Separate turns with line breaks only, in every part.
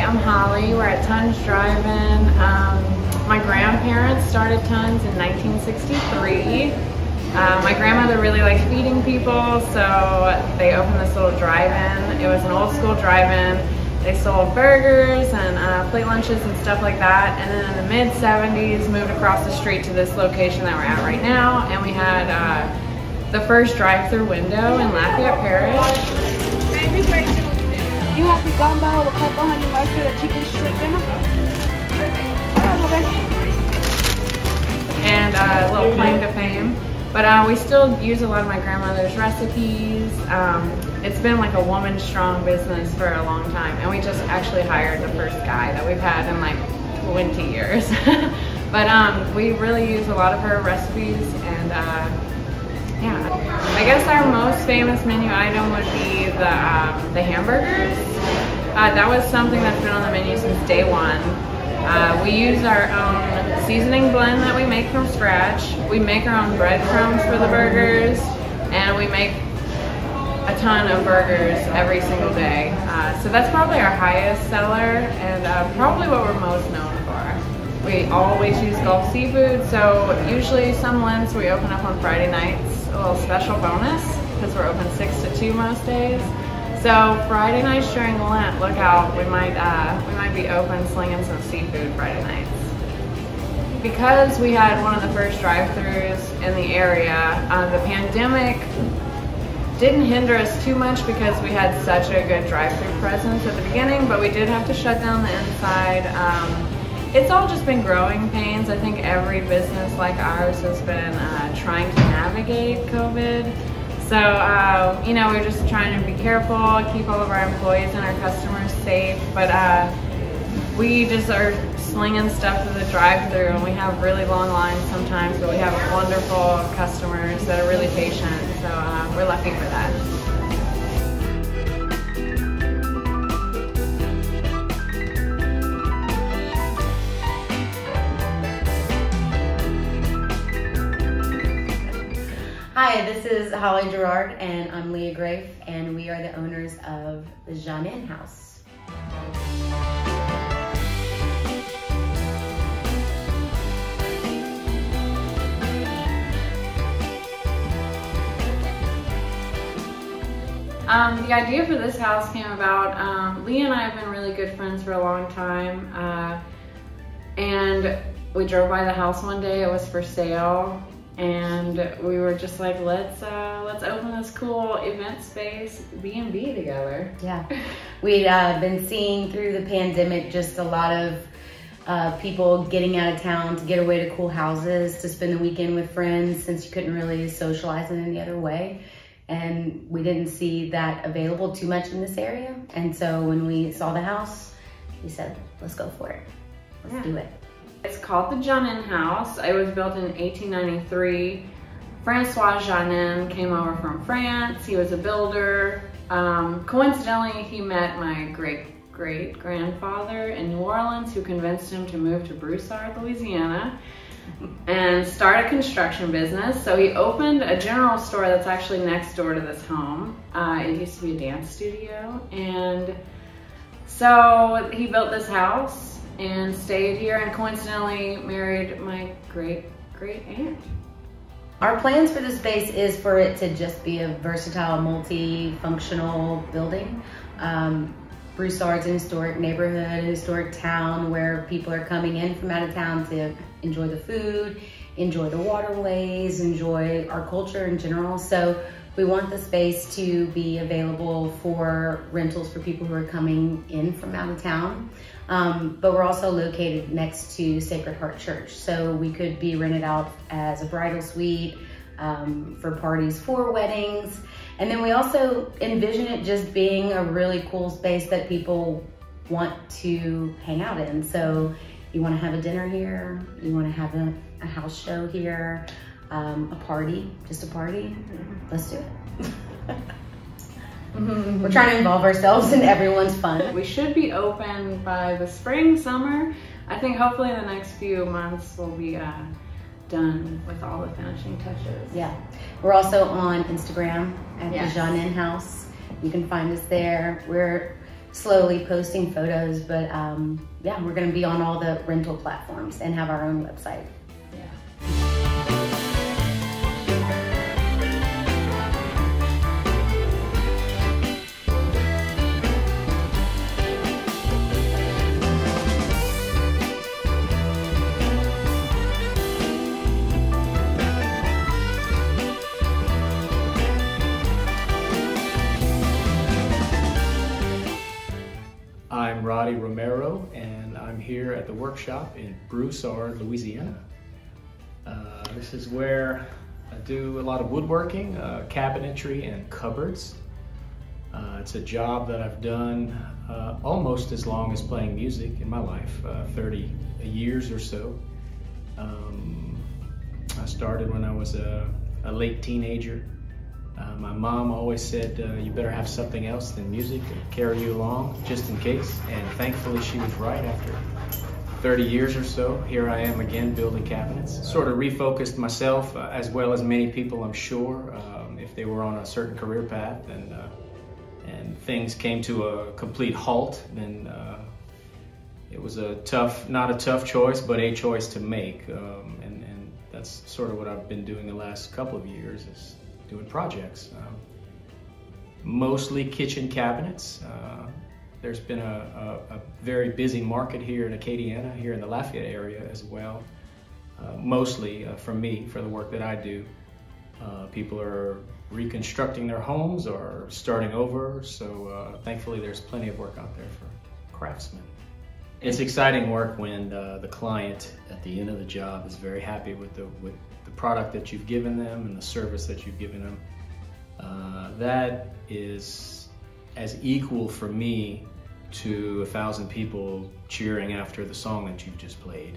I'm Holly. We're at Tons Drive-In. My grandparents started Tons in 1963. My grandmother really liked feeding people, so they opened this little drive-in. It was an old school drive-in. They sold burgers and plate lunches and stuff like that. And then in the mid-70s, moved across the street to this location that we're at right now. And we had the first drive-through window in Lafayette Parish.
You have the gumbo with pepper, honey mustard, a chicken strip dinner.
And a little claim to fame. But we still use a lot of my grandmother's recipes. It's been like a woman-strong business for a long time. And we just actually hired the first guy that we've had in like 20 years. But we really use a lot of her recipes. And yeah, I guess our most famous menu item would be the hamburgers. That was something that's been on the menu since day one. We use our own seasoning blend that we make from scratch. We make our own breadcrumbs for the burgers, and we make a ton of burgers every single day. So that's probably our highest seller, and probably what we're most known for. We always use Gulf seafood, so usually some Lents we open up on Friday nights, a little special bonus, because we're open 6 to 2 most days. So Friday nights during Lent, look out, we might be open slinging some seafood Friday nights. Because we had one of the first drive-thrus in the area, the pandemic didn't hinder us too much because we had such a good drive-thru presence at the beginning, but we did have to shut down the inside. It's all just been growing pains. I think every business like ours has been trying to navigate COVID. So, you know, we're just trying to be careful, keep all of our employees and our customers safe, but we just are slinging stuff to the drive-thru, and we have really long lines sometimes, but we have wonderful customers that are really patient, so we're lucky for that.
Hi, this is Hollie Gerard, and I'm Leah Grafe, and we are the owners of the Jeannin House.
The idea for this house came about, Leah and I have been really good friends for a long time, and we drove by the house one day. It was for sale. And we were just like, let's open this cool event space B&B together.
Yeah, we'd been seeing through the pandemic just a lot of people getting out of town to get away to cool houses, to spend the weekend with friends, since you couldn't really socialize in any other way. And we didn't see that available too much in this area. And so when we saw the house, we said, let's go for it. Let's do it.
It's called the Jeannin House. It was built in 1893. Francois Jeannin came over from France. He was a builder. Coincidentally, he met my great-great-grandfather in New Orleans, who convinced him to move to Broussard, Louisiana, and start a construction business. So he opened a general store that's actually next door to this home. It used to be a dance studio. And so he built this house and stayed here, and coincidentally married my great-great-aunt.
Our plans for this space is for it to just be a versatile, multi-functional building. Broussard's an historic neighborhood, a historic town where people are coming in from out of town to enjoy the food, enjoy the waterways, enjoy our culture in general. So we want the space to be available for rentals for people who are coming in from out of town. But we're also located next to Sacred Heart Church. So we could be rented out as a bridal suite, for parties, for weddings. And then we also envision it just being a really cool space that people want to hang out in. So you want to have a dinner here, you want to have a house show here, a party, just a party, let's do it. We're trying to involve ourselves in everyone's fun.
We should be open by the spring, summer. I think hopefully in the next few months we'll be done with all the finishing touches.
Yeah. We're also on Instagram at the Jeannin House. You can find us there. We're slowly posting photos, but yeah, we're gonna be on all the rental platforms and have our own website.
I'm Roddie Romero, and I'm here at the workshop in Broussard, Louisiana. This is where I do a lot of woodworking, cabinetry, and cupboards. It's a job that I've done almost as long as playing music in my life, 30 years or so. I started when I was a late teenager. My mom always said, you better have something else than music to carry you along, just in case. And thankfully she was right. After 30 years or so, here I am again building cabinets. Sort of refocused myself, as well as many people, I'm sure, if they were on a certain career path and things came to a complete halt, then it was a tough, not a tough choice, but a choice to make. And that's sort of what I've been doing the last couple of years, is doing projects, mostly kitchen cabinets. There's been a very busy market here in Acadiana, here in the Lafayette area as well. Mostly for me, for the work that I do. People are reconstructing their homes or starting over, so thankfully there's plenty of work out there for craftsmen. It's exciting work when the client at the end of the job is very happy with the product that you've given them and the service that you've given them. That is as equal for me to 1,000 people cheering after the song that you've just played.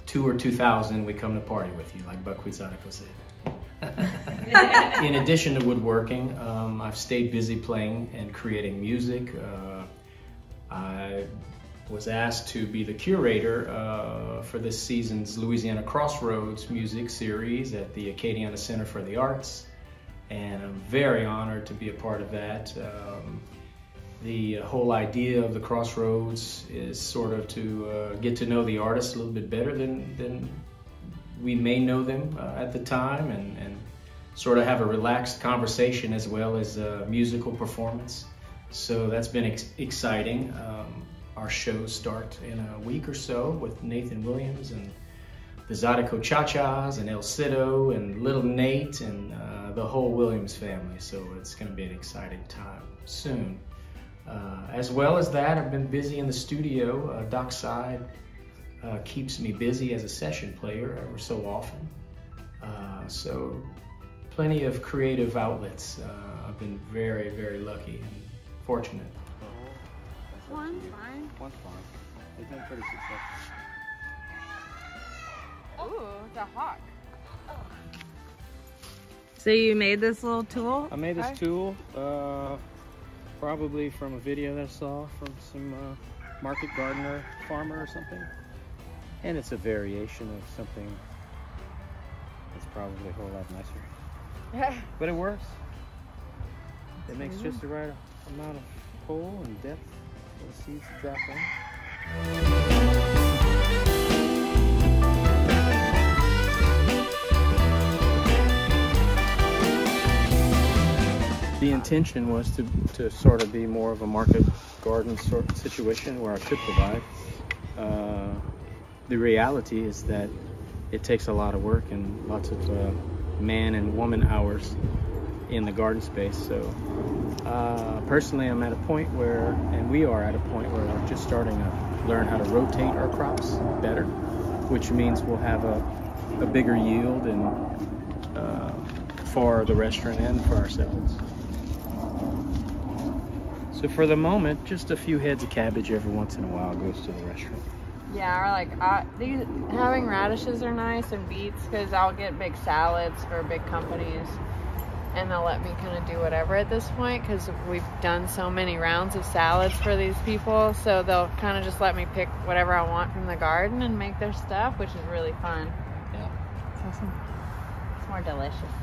2 or 2,000, we come to party with you, like Buckwheat Zydeco said. In addition to woodworking, I've stayed busy playing and creating music. I was asked to be the curator for this season's Louisiana Crossroads music series at the Acadiana Center for the Arts, and I'm very honored to be a part of that. The whole idea of the Crossroads is sort of to get to know the artists a little bit better than we may know them at the time, and sort of have a relaxed conversation as well as a musical performance. So that's been exciting. Our shows start in a week or so with Nathan Williams and the Zydeco Cha-Chas and El Cido and Little Nate and the whole Williams family. So it's going to be an exciting time soon. As well as that, I've been busy in the studio. Dockside keeps me busy as a session player ever so often. So plenty of creative outlets. I've been very, very lucky and fortunate.
One's fine.
One's fine. They've been pretty successful.
Ooh, it's a hawk. So you made this little tool?
I made this tool probably from a video that I saw from some market gardener, farmer or something. And it's a variation of something that's probably a whole lot nicer. But it works. It makes just the right amount of pull and depth for the seeds to drop in. The intention was to sort of be more of a market garden sort of situation where I could provide. The reality is that it takes a lot of work and lots of man and woman hours in the garden space. So personally, I'm at a point where, and we are at a point where we're just starting to learn how to rotate our crops better, which means we'll have a bigger yield and for the restaurant and for ourselves. So for the moment, just a few heads of cabbage every once in a while goes to the restaurant.
Yeah, or like having radishes are nice and beets, because I'll get big salads for big companies and they'll let me kind of do whatever at this point, because we've done so many rounds of salads for these people, so they'll kind of just let me pick whatever I want from the garden and make their stuff, which is really fun.
Yeah.
It's awesome. It's more delicious.